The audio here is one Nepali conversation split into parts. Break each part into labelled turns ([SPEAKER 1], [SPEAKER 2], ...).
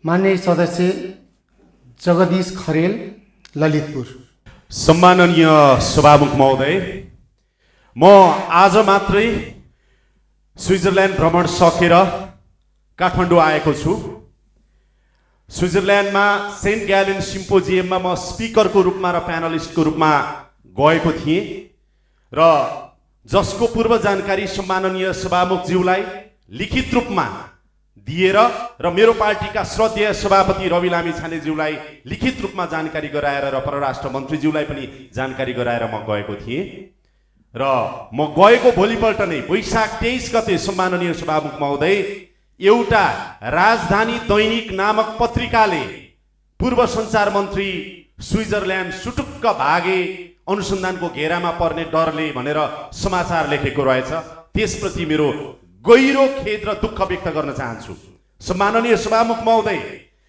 [SPEAKER 1] माननीय सदस्य जगदीश खरेल, ललितपुर।
[SPEAKER 2] सम्माननीय सभामुख महोदय, म आज मात्रै स्विजरल्यान्ड भ्रमण सकेर काठमाडौँ आएको छु। स्विजरल्यान्डमा सेन्ट ग्यालेन सिम्पोजियममा म स्पिकरको रूपमा र प्यानलिस्टको रूपमा गएको थिएँ र जसको पूर्व जानकारी सम्माननीय सभामुखज्यूलाई लिखित रूपमा दिएर र मेरो पार्टीका श्रद्धेय सभापति रवि लामिछानेज्यूलाई लिखित रूपमा जानकारी गराएर र परराष्ट्र मन्त्रीज्यूलाई पनि जानकारी गराएर म गएको थिएँ र म गएको भोलिपल्ट नै वैशाख 23 गते सम्माननीय सभामुख महोदय एउटा राजधानी दैनिक नामक पत्रिकाले पूर्व सञ्चार मन्त्री स्विजरल्यान्ड सुटुक्क भागे अनुसन्धानको घेरामा पर्ने डरले भनेर समाचार लेखेको रहेछ। त्यसप्रति मेरो गहिरो खेद र दुःख व्यक्त गर्न चाहन्छु। सम्माननीय सभामुख महोदय,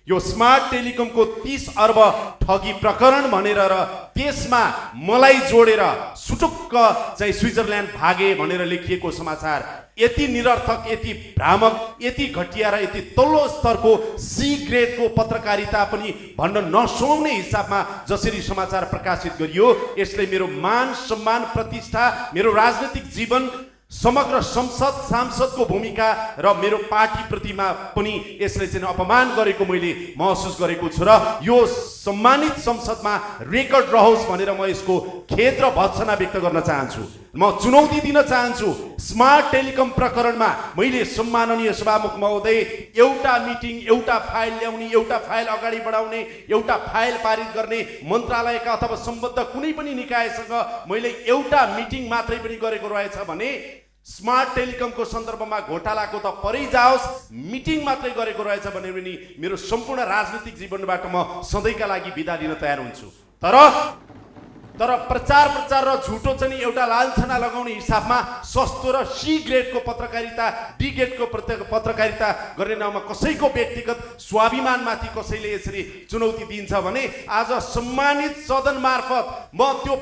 [SPEAKER 2] यो स्मार्ट टेलिकमको 30 अर्ब ठगी प्रकरण भनेर र त्यसमा मलाई जोडेर सुटुक्क चाहिँ स्विजरल्यान्ड भागे भनेर लेखिएको समाचार यति निरर्थक, यति भ्रामक, यति घटिया र यति तल्लो स्तरको सी ग्रेडको पत्रकारिता पनि भन्न नसुहाउने हिसाबमा जसरी समाचार प्रकाशित गरियो, यसले मेरो मान सम्मान प्रतिष्ठा, मेरो राजनीतिक जीवन, समग्र संसद सांसदको भूमिका र मेरो पार्टी प्रतिमा पनि यसले चाहिँ अपमान गरेको मैले महसुस गरेको छु र यो सम्मानित संसदमा रेकर्ड रहोस् भनेर म यसको खेद र भर्त्सना व्यक्त गर्न चाहन्छु। म चुनौती दिन चाहन्छु। स्मार्ट टेलिकम प्रकरणमा मैले सम्माननीय सभामुख महोदय एउटा मिटिङ, एउटा फाइल ल्याउने, एउटा फाइल अगाडि बढाउने, एउटा फाइल पारित गर्ने मन्त्रालयका अथवा सम्बद्ध कुनै पनि निकायसँग मैले एउटा मिटिङ मात्रै पनि गरेको रहेछ भने स्मार्ट टेलिकमको सन्दर्भमा घोटालाको त परै जाओस्, मिटिङ मात्रै गरेको रहेछ भने पनि मेरो सम्पूर्ण राजनीतिक जीवनबाट म सधैँका लागि बिदा दिन तयार हुन्छु। तर प्रचार र झुटो चाहिँ एउटा लान्छना लगाउने हिसाबमा सस्तो र सी ग्रेडको पत्रकारिता, डी ग्रेडको पत्रकारिता गर्ने नाममा कसैको व्यक्तिगत स्वाभिमानमाथि कसैले यसरी चुनौती दिन्छ भने आज सम्मानित सदन मार्फत म त्यो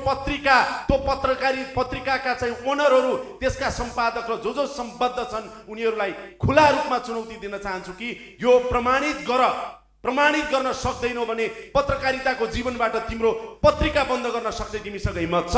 [SPEAKER 2] पत्रिकाका चाहिँ ओनरहरू, त्यसका सम्पादक र जो सम्बद्ध छन् उनीहरूलाई खुला रूपमा चुनौती दिन चाहन्छु कि यो प्रमाणित गर्न सक्दैनौ भने पत्रकारिताको जीवनबाट तिम्रो पत्रिका बन्द गर्न सक्ने तिमीसँग हिम्मत छ?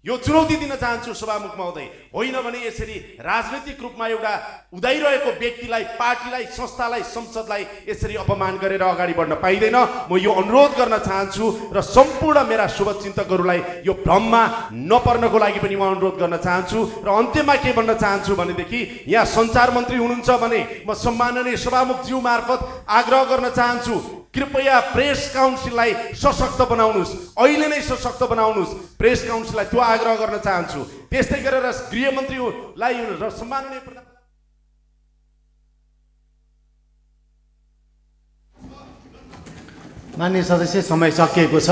[SPEAKER 2] यो चुनौती दिन चाहन्छु सभामुख महोदय। होइन भने यसरी राजनीतिक रूपमा एउटा उदाइरहेको व्यक्तिलाई, पार्टीलाई, संस्थालाई, संसदलाई यसरी अपमान गरेर अगाडि बढ्न पाइँदैन। म यो अनुरोध गर्न चाहन्छु र सम्पूर्ण मेरा शुभचिन्तकहरूलाई यो भ्रममा नपर्नको लागि पनि म अनुरोध गर्न चाहन्छु। र अन्त्यमा के भन्न चाहन्छु भनेदेखि यहाँ सञ्चार मन्त्री हुनुहुन्छ भने म सम्माननीय सभामुखज्यू मार्फत आग्रह गर्न चाहन्छु, कृपया प्रेस काउन्सिललाई सशक्त बनाउनुहोस्, अहिले नै सशक्त बनाउनुहोस्। प्रेस काउन्सिललाई त्यो आग्रह गर्न चाहन्छु। त्यस्तै गरेर गृहमन्त्रीलाई र सम्माननीय
[SPEAKER 1] माननीय सदस्य, समय सकिएको छ।